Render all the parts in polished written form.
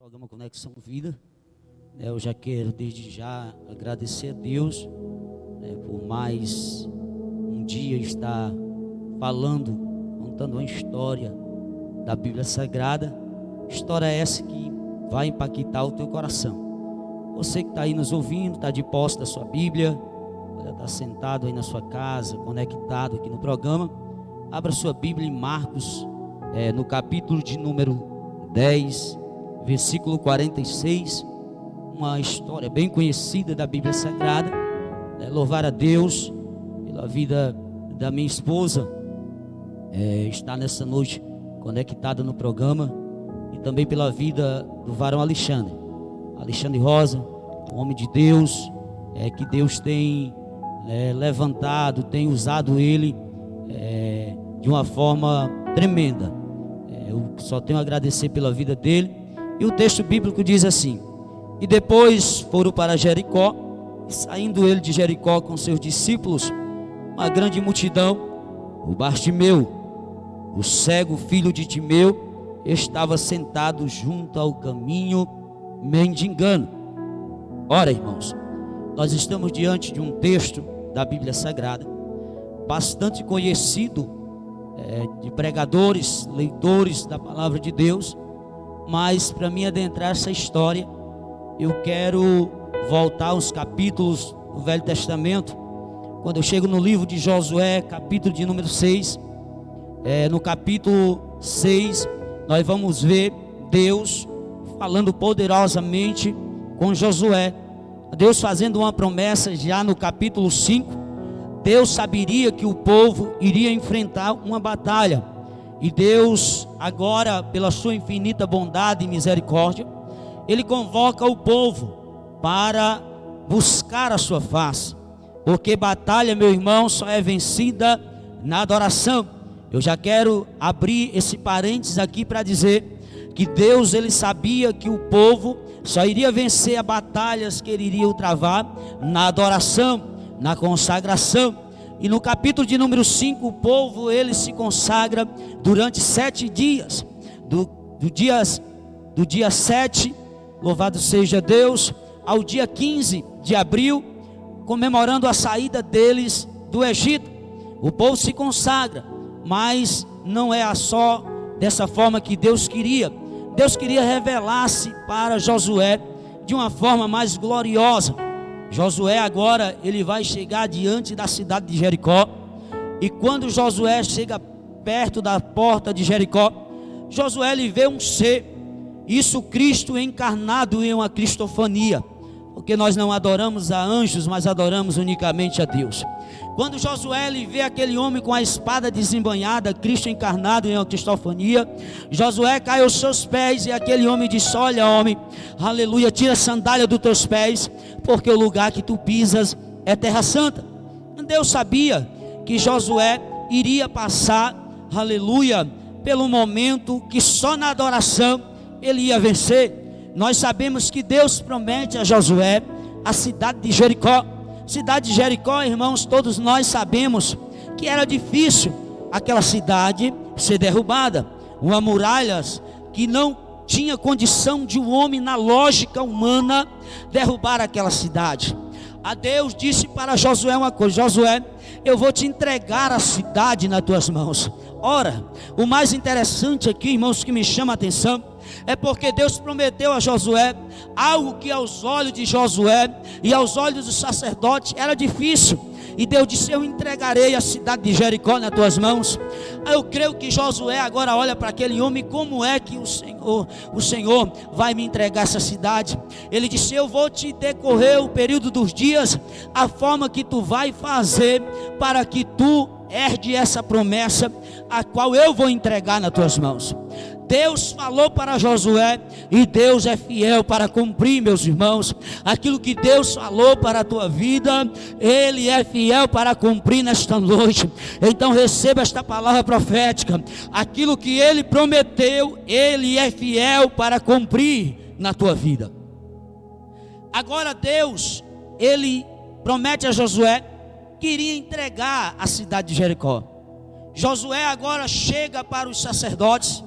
Programa Conexão Vida. Eu já quero desde já agradecer a Deus por mais um dia estar falando, contando uma história da Bíblia Sagrada. História essa que vai impactar o teu coração. Você que está aí nos ouvindo, está de posse da sua Bíblia, está sentado aí na sua casa, conectado aqui no programa, abra sua Bíblia em Marcos, no capítulo de número 10, versículo 46, uma história bem conhecida da Bíblia Sagrada. Louvar a Deus pela vida da minha esposa, está nessa noite conectada no programa, e também pela vida do varão Alexandre Rosa, um homem de Deus, que Deus tem levantado, tem usado ele de uma forma tremenda. Eu só tenho a agradecer pela vida dele. E o texto bíblico diz assim: e depois foram para Jericó, e saindo ele de Jericó com seus discípulos, uma grande multidão, o Bartimeu, o cego filho de Timeu, estava sentado junto ao caminho, mendigando. Ora, irmãos, nós estamos diante de um texto da Bíblia Sagrada, bastante conhecido de pregadores, leitores da palavra de Deus. Mas para mim adentrar essa história, eu quero voltar aos capítulos do Velho Testamento. Quando eu chego no livro de Josué, capítulo de número 6, no capítulo 6, nós vamos ver Deus falando poderosamente com Josué. Deus fazendo uma promessa já no capítulo 5. Deus saberia que o povo iria enfrentar uma batalha. E Deus, agora, pela sua infinita bondade e misericórdia, Ele convoca o povo para buscar a sua face. Porque batalha, meu irmão, só é vencida na adoração. Eu já quero abrir esse parênteses aqui para dizer que Deus, Ele sabia que o povo só iria vencer as batalhas que Ele iria travar na adoração, na consagração. E no capítulo de número 5, o povo, ele se consagra durante 7 dias. Do dia 7, louvado seja Deus, ao dia 15 de abril, comemorando a saída deles do Egito. O povo se consagra, mas não é só dessa forma que Deus queria. Deus queria revelar-se para Josué de uma forma mais gloriosa. Josué agora, ele vai chegar diante da cidade de Jericó. E quando Josué chega perto da porta de Jericó, Josué, ele vê um ser, isso Cristo encarnado em uma cristofania, porque nós não adoramos a anjos, mas adoramos unicamente a Deus. Quando Josué, ele vê aquele homem com a espada desembanhada, Cristo encarnado em uma cristofania, Josué cai aos seus pés, e aquele homem diz: olha, homem, aleluia, tira a sandália dos teus pés, porque o lugar que tu pisas é terra santa. Deus sabia que Josué iria passar, aleluia, pelo momento que só na adoração ele ia vencer. Nós sabemos que Deus promete a Josué a cidade de Jericó. Cidade de Jericó, irmãos, todos nós sabemos que era difícil aquela cidade ser derrubada. Uma muralha que não tinha condição de um homem, na lógica humana, derrubar aquela cidade. A Deus disse para Josué uma coisa: Josué, eu vou te entregar a cidade nas tuas mãos. Ora, o mais interessante aqui, irmãos, que me chama a atenção, é porque Deus prometeu a Josué algo que aos olhos de Josué e aos olhos dos sacerdotes era difícil. E Deus disse: eu entregarei a cidade de Jericó nas tuas mãos. Eu creio que Josué agora olha para aquele homem: como é que o Senhor vai me entregar essa cidade? Ele disse: eu vou te decorrer o período dos dias, a forma que tu vai fazer para que tu herde essa promessa, a qual eu vou entregar nas tuas mãos. Deus falou para Josué, e Deus é fiel para cumprir, meus irmãos. Aquilo que Deus falou para a tua vida, Ele é fiel para cumprir nesta noite. Então receba esta palavra profética: aquilo que Ele prometeu, Ele é fiel para cumprir na tua vida. Agora Deus, Ele promete a Josué que iria entregar a cidade de Jericó. Josué agora chega para os sacerdotes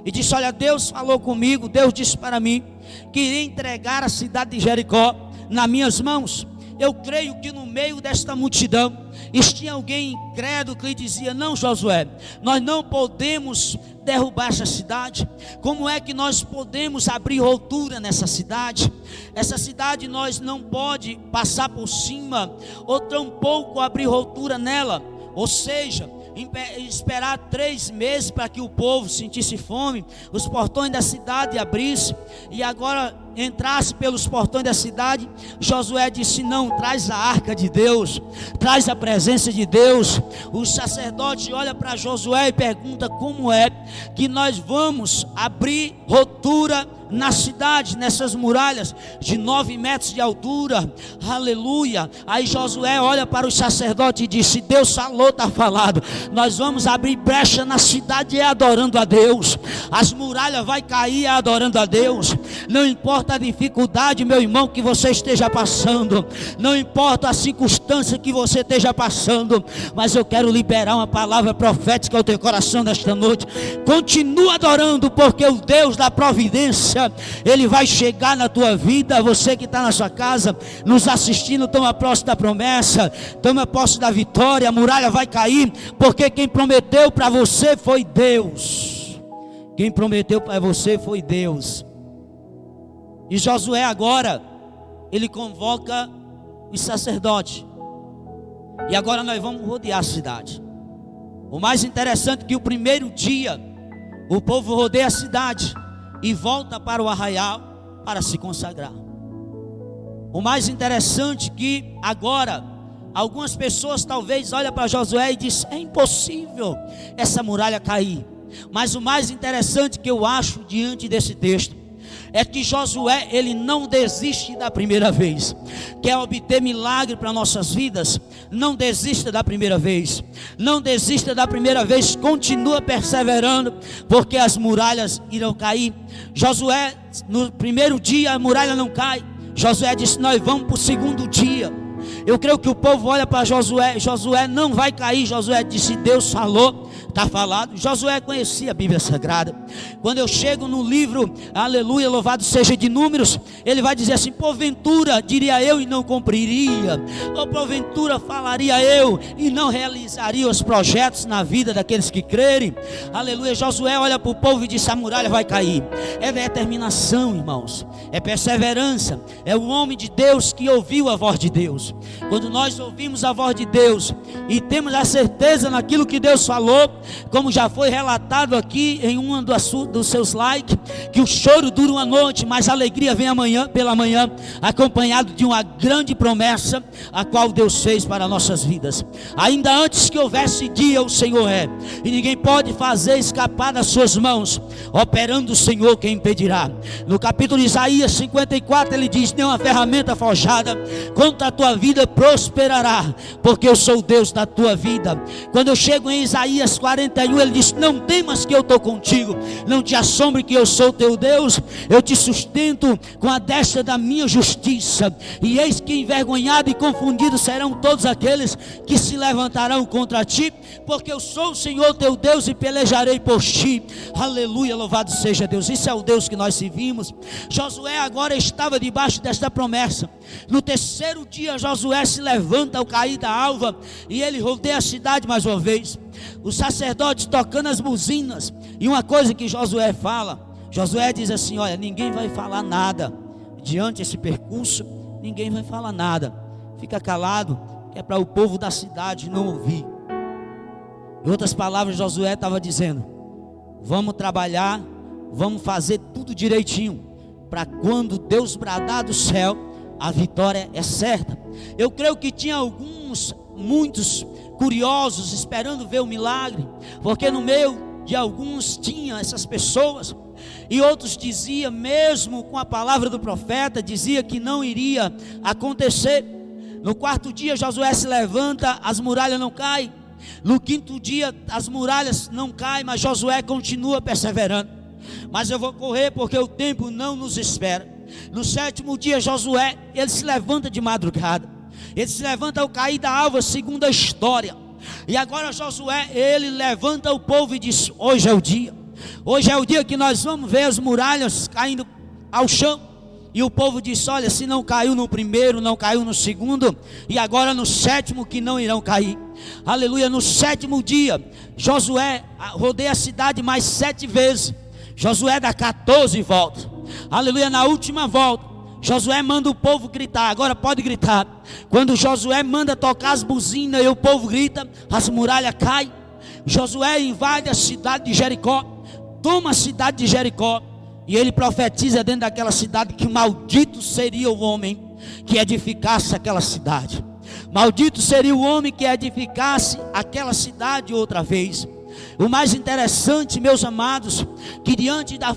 e disse: olha, Deus falou comigo, Deus disse para mim que iria entregar a cidade de Jericó nas minhas mãos. Eu creio que no meio desta multidão tinha alguém incrédulo que lhe dizia: não, Josué, nós não podemos derrubar essa cidade. Como é que nós podemos abrir ruptura nessa cidade? Essa cidade nós não pode passar por cima, ou tampouco abrir ruptura nela. Ou seja, esperar 3 meses para que o povo sentisse fome, os portões da cidade abrissem, e agora entrasse pelos portões da cidade. Josué disse: não, traz a arca de Deus, traz a presença de Deus. O sacerdote olha para Josué e pergunta: como é que nós vamos abrir ruptura na cidade, nessas muralhas de 9 metros de altura? Aleluia. Aí Josué olha para o sacerdote e disse: Deus falou, está falado, nós vamos abrir brecha na cidade adorando a Deus. As muralhas vai cair adorando a Deus. Não importa a dificuldade, meu irmão, que você esteja passando, não importa a circunstância que você esteja passando, mas eu quero liberar uma palavra profética ao teu coração nesta noite. Continua adorando, porque o Deus da providência, Ele vai chegar na tua vida. Você que está na sua casa, nos assistindo, toma posse da promessa, toma posse da vitória. A muralha vai cair, porque quem prometeu para você foi Deus. Quem prometeu para você foi Deus. E Josué agora, ele convoca os sacerdotes. E agora nós vamos rodear a cidade. O mais interessante é que o primeiro dia, o povo rodeia a cidade e volta para o arraial para se consagrar. O mais interessante é que agora, algumas pessoas talvez olham para Josué e dizem: é impossível essa muralha cair. Mas o mais interessante que eu acho diante desse texto é que Josué, ele não desiste da primeira vez. Quer obter milagre para nossas vidas? Não desista da primeira vez. Não desista da primeira vez. Continua perseverando, porque as muralhas irão cair. Josué, no primeiro dia a muralha não cai. Josué disse: nós vamos para o segundo dia. Eu creio que o povo olha para Josué. Josué não vai cair. Josué disse: Deus falou, está falado. Josué conhecia a Bíblia Sagrada. Quando eu chego no livro, aleluia, louvado seja, de Números, ele vai dizer assim: porventura diria eu e não cumpriria, ou porventura falaria eu e não realizaria os projetos na vida daqueles que crerem. Aleluia. Josué olha para o povo e diz: a muralha vai cair. É determinação, irmãos, é perseverança. É o homem de Deus que ouviu a voz de Deus. Quando nós ouvimos a voz de Deus e temos a certeza naquilo que Deus falou, como já foi relatado aqui em um dos seus likes, que o choro dura uma noite, mas a alegria vem amanhã, pela manhã, acompanhado de uma grande promessa, a qual Deus fez para nossas vidas. Ainda antes que houvesse dia, o Senhor é, e ninguém pode fazer escapar das suas mãos. Operando o Senhor, quem impedirá? No capítulo de Isaías 54, ele diz: nenhuma ferramenta forjada contra a tua vida prosperará, porque eu sou o Deus da tua vida. Quando eu chego em Isaías 41, ele diz: não temas que eu estou contigo, não te assombre que eu sou teu Deus, eu te sustento com a destra da minha justiça, e eis que envergonhado e confundido serão todos aqueles que se levantarão contra ti, porque eu sou o Senhor teu Deus e pelejarei por ti. Aleluia, louvado seja Deus. Isso é o Deus que nós servimos. Josué agora estava debaixo desta promessa. No terceiro dia, Josué se levanta ao cair da alva e ele rodeia a cidade mais uma vez. Os sacerdotes tocando as buzinas. E uma coisa que Josué fala, Josué diz assim: olha, ninguém vai falar nada diante desse percurso, ninguém vai falar nada, fica calado, que é para o povo da cidade não ouvir. Em outras palavras, Josué estava dizendo: vamos trabalhar, vamos fazer tudo direitinho, para quando Deus bradar do céu, a vitória é certa. Eu creio que tinha muitos curiosos esperando ver o milagre, porque no meio de alguns tinha essas pessoas, e outros diziam, mesmo com a palavra do profeta, dizia que não iria acontecer. No quarto dia Josué se levanta, as muralhas não caem. No quinto dia as muralhas não caem, mas Josué continua perseverando. Mas eu vou correr porque o tempo não nos espera. No sétimo dia Josué, ele se levanta de madrugada. Ele se levanta ao cair da alva, segundo a história. E agora Josué, ele levanta o povo e diz: hoje é o dia. Hoje é o dia que nós vamos ver as muralhas caindo ao chão. E o povo disse: olha, se não caiu no primeiro, não caiu no segundo, e agora no sétimo que não irão cair. Aleluia. No sétimo dia, Josué rodeia a cidade mais 7 vezes. Josué dá 14 voltas. Aleluia. Na última volta, Josué manda o povo gritar. Agora pode gritar. Quando Josué manda tocar as buzinas e o povo grita, as muralhas caem. Josué invade a cidade de Jericó, toma a cidade de Jericó, e ele profetiza dentro daquela cidade que maldito seria o homem que edificasse aquela cidade. Maldito seria o homem que edificasse aquela cidade outra vez. O mais interessante, meus amados, que diante da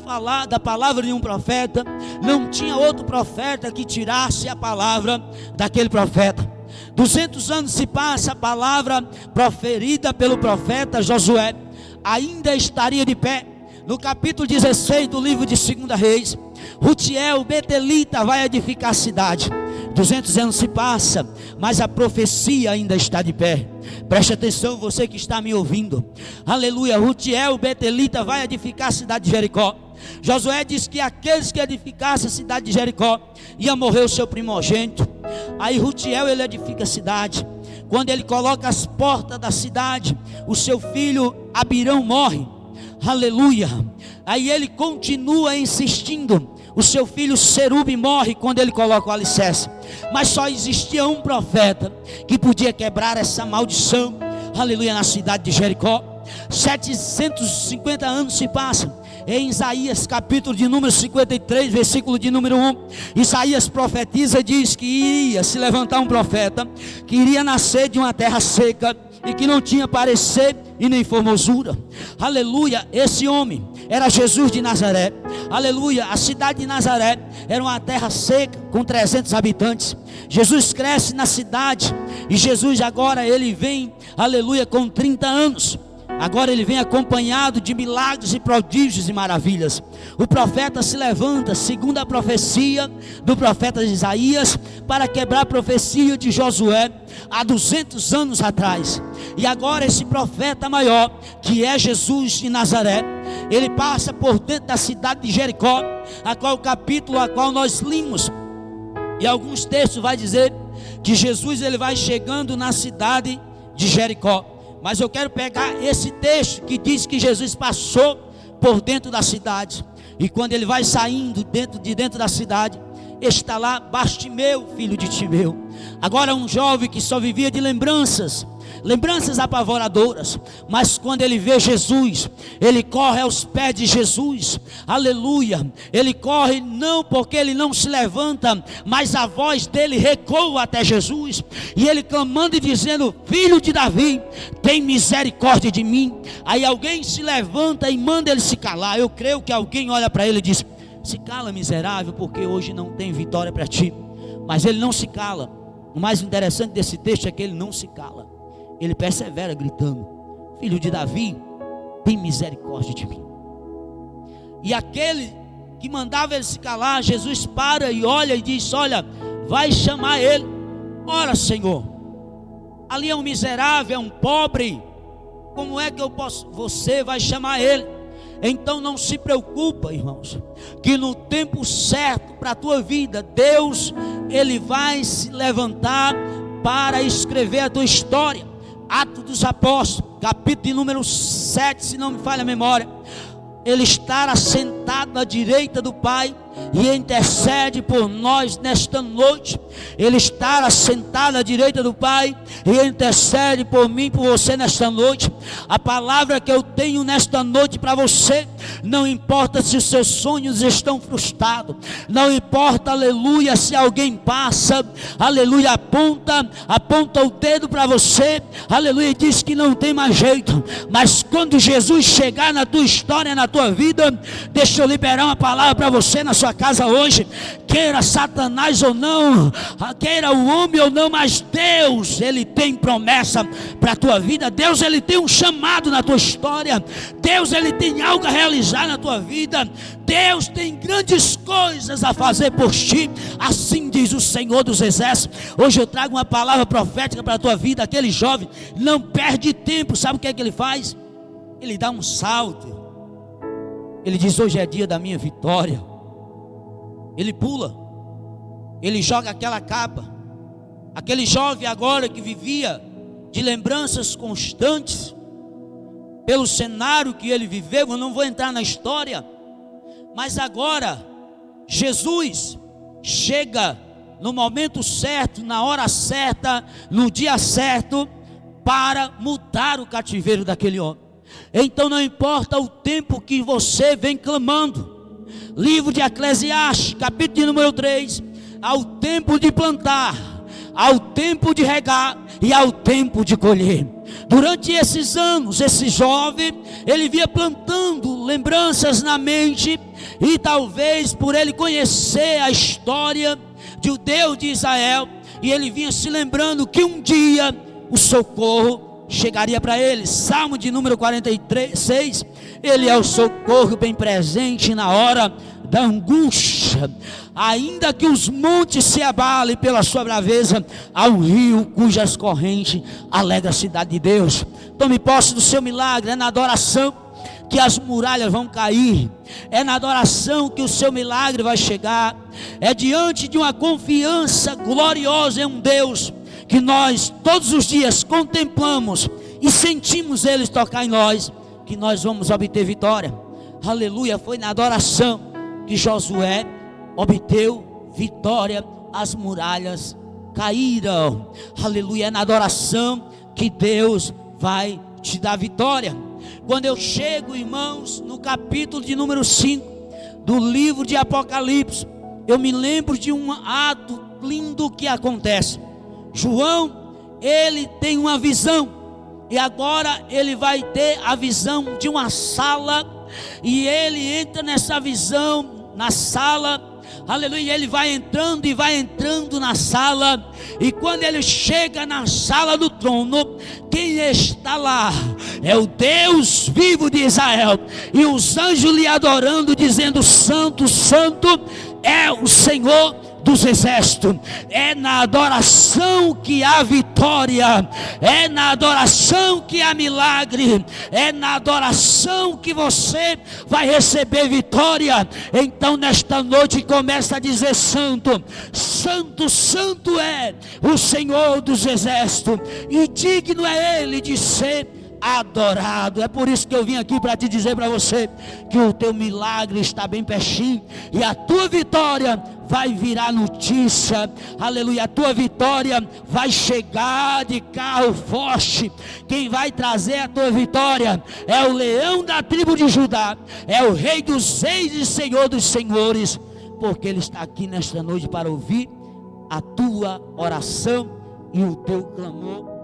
palavra de um profeta, não tinha outro profeta que tirasse a palavra daquele profeta. 200 anos se passa, a palavra proferida pelo profeta Josué ainda estaria de pé. No capítulo 16 do livro de 2 Reis, Rutiel, Betelita, vai edificar a cidade. 200 anos se passa, mas a profecia ainda está de pé. Preste atenção, você que está me ouvindo. Aleluia. Rutiel, Betelita, vai edificar a cidade de Jericó. Josué disse que aqueles que edificassem a cidade de Jericó ia morrer o seu primogênito. Aí Rutiel, ele edifica a cidade. Quando ele coloca as portas da cidade, o seu filho Abirão morre. Aleluia. Aí ele continua insistindo. O seu filho Serube morre quando ele coloca o alicerce. Mas só existia um profeta que podia quebrar essa maldição. Aleluia. Na cidade de Jericó. 750 anos se passam. Em Isaías, capítulo de número 53, versículo de número 1, Isaías profetiza e diz que iria se levantar um profeta que iria nascer de uma terra seca e que não tinha parecer e nem formosura. Aleluia. Esse homem era Jesus de Nazaré. Aleluia. A cidade de Nazaré era uma terra seca com 300 habitantes. Jesus cresce na cidade e Jesus agora ele vem, aleluia, com 30 anos. Agora ele vem acompanhado de milagres e prodígios e maravilhas. O profeta se levanta, segundo a profecia do profeta Isaías, para quebrar a profecia de Josué há 200 anos atrás. E agora esse profeta maior, que é Jesus de Nazaré, ele passa por dentro da cidade de Jericó, a qual capítulo a qual nós limos. E alguns textos vai dizer que Jesus ele vai chegando na cidade de Jericó. Mas eu quero pegar esse texto que diz que Jesus passou por dentro da cidade. E quando ele vai saindo dentro da cidade, está lá Bartimeu, filho de Timeu. Agora um jovem que só vivia de lembranças apavoradoras. Mas quando ele vê Jesus, ele corre aos pés de Jesus. Aleluia. Ele corre não porque ele não se levanta, mas a voz dele recoa até Jesus. E ele clamando e dizendo: filho de Davi, tem misericórdia de mim. Aí alguém se levanta e manda ele se calar. Eu creio que alguém olha para ele e diz: se cala, miserável, porque hoje não tem vitória para ti. Mas ele não se cala. O mais interessante desse texto é que ele não se cala. Ele persevera gritando: filho de Davi, tem misericórdia de mim. E aquele que mandava ele se calar, Jesus para e olha e diz: olha, vai chamar ele. Ora, Senhor, ali é um miserável, é um pobre. Como é que eu posso? Você vai chamar ele. Então não se preocupa, irmãos, que no tempo certo para a tua vida, Deus, ele vai se levantar para escrever a tua história. Atos dos Apóstolos, capítulo de número 7, se não me falha a memória. Ele está assentado à direita do Pai e intercede por nós nesta noite. Ele está assentado à direita do Pai e intercede por mim, por você nesta noite. A palavra que eu tenho nesta noite para você, não importa se os seus sonhos estão frustrados, não importa, aleluia, se alguém passa, aleluia, aponta o dedo para você, aleluia, e diz que não tem mais jeito. Mas quando Jesus chegar na tua história, na tua vida, deixa eu liberar uma palavra para você na sua casa hoje. Queira Satanás ou não, queira o homem ou não, mas Deus, ele tem promessa para a tua vida. Deus, ele tem um chamado na tua história. Deus, ele tem algo a realizar na tua vida. Deus tem grandes coisas a fazer por ti. Assim diz o Senhor dos Exércitos. Hoje eu trago uma palavra profética para a tua vida. Aquele jovem não perde tempo. Sabe o que é que ele faz? Ele dá um salto. Ele diz: hoje é dia da minha vitória. ele pula, ele joga aquela capa. Aquele jovem agora que vivia de lembranças constantes, pelo cenário que ele viveu, eu não vou entrar na história, mas agora Jesus chega no momento certo, na hora certa, no dia certo, para mudar o cativeiro daquele homem. Então não importa o tempo que você vem clamando, livro de Eclesiastes, capítulo de número 3, ao tempo de plantar, ao tempo de regar e ao tempo de colher. Durante esses anos, esse jovem, ele vinha plantando lembranças na mente, e talvez por ele conhecer a história de o Deus de Israel, e ele vinha se lembrando que um dia o socorro chegaria para ele. Salmo de número 46, ele é o socorro bem presente na hora da angústia. Ainda que os montes se abalem pela sua braveza, há um rio cujas correntes alegra a cidade de Deus. Tome posse do seu milagre. É na adoração que as muralhas vão cair, é na adoração que o seu milagre vai chegar, é diante de uma confiança gloriosa em um Deus que nós todos os dias contemplamos e sentimos Ele tocar em nós, que nós vamos obter vitória. Aleluia. Foi na adoração que Josué obteve vitória, as muralhas caíram. Aleluia. É na adoração que Deus vai te dar vitória. Quando eu chego, irmãos, no capítulo de número 5 do livro de Apocalipse, eu me lembro de um ato lindo que acontece. João, ele tem uma visão, e agora ele vai ter a visão de uma sala, e ele entra nessa visão, na sala, aleluia, ele vai entrando e vai entrando na sala, e quando ele chega na sala do trono, quem está lá é o Deus vivo de Israel, e os anjos lhe adorando, dizendo: Santo, Santo é o Senhor dos exércitos. É na adoração que há vitória, é na adoração que há milagre, é na adoração que você vai receber vitória. Então nesta noite começa a dizer: Santo, Santo, Santo é o Senhor dos exércitos, e digno é Ele de ser adorado. É por isso que eu vim aqui para te dizer para você que o teu milagre está bem pertinho, e a tua vitória vai virar notícia. Aleluia. A tua vitória vai chegar de carro forte. Quem vai trazer a tua vitória é o leão da tribo de Judá, é o rei dos reis e senhor dos senhores, porque ele está aqui nesta noite para ouvir a tua oração e o teu clamor.